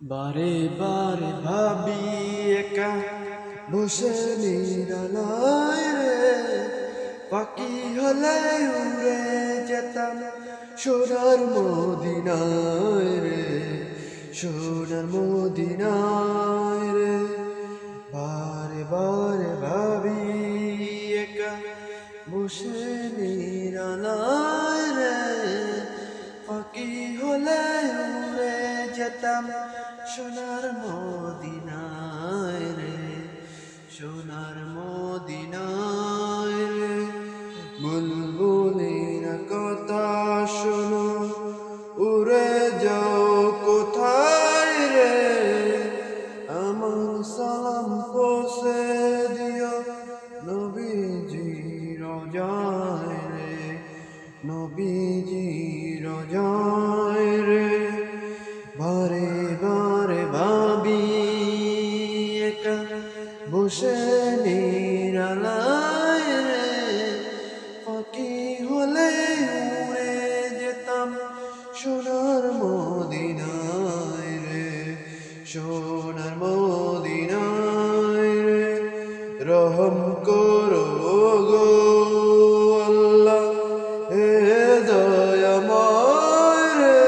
বারে বারে ভাবি একা বসে নিরালায় রে, পাখি হলে উড়ে যেতাম সোনার মদিনায় রে, সোনার মদিনায় রে। বারে বারে ভাবি একা বসে নিরালায় রে, পাখি হলে উড়ে যেতাম সোনার মদিনায় রে, সোনার মদিনায় রে। বুলবুলির কথা শোনো, উড়ে যাও কোথায় রে, আমার সালাম পৌঁছে দিও নবীজি রোজায় রে, নবীজি রোজায় রে। বারে বারে ভাবি একা বসে নিরালায় রে, পাখি হলে উড়ে যেতাম সোনার মদিনায় রে, সোনার মদিনায় রে। রহম করো গো আল্লাহ, হে দয়াময় রে,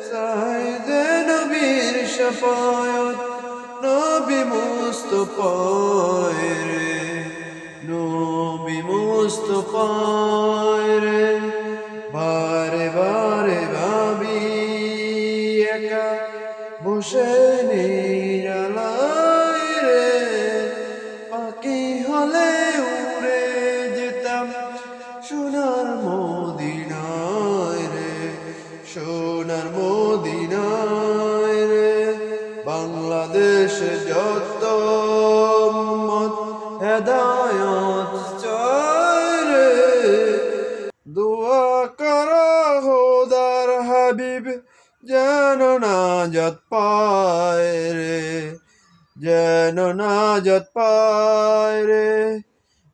সাইদে নবীর শাফায়াত নবী মুস্তাফায় রে, নবী মুস্তাফায় রে। বারে বারে ভাবি একা বসে নিরালায় রে, পাখি হলে উড়ে যেতাম সোনার মদিনায় রে, সোনার মদিনায় রে। বাংলাদেশ যত উম্মত হেদায়াত চায় রে, দোয়া করো খোদার হাবিব যেন নাজাত পায় রে, যেন নাজাত পায় রে।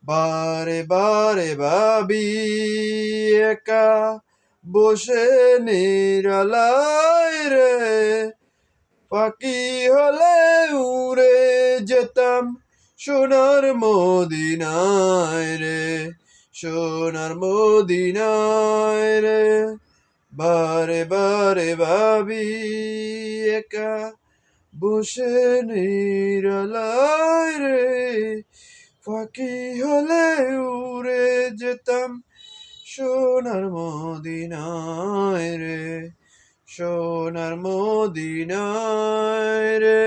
বারে বারে ভাবি একা বসে নিরালায় রে, পাখি হলে উড়ে যেতাম সোনার মদিনায় রে, সোনার মদিনায় রে। বারে বারে ভাবি একা বসে নিরালায় রে, পাখি হলে উড়ে যেতাম সোনার মদিনায় রে, সোনার মদিনায় রে।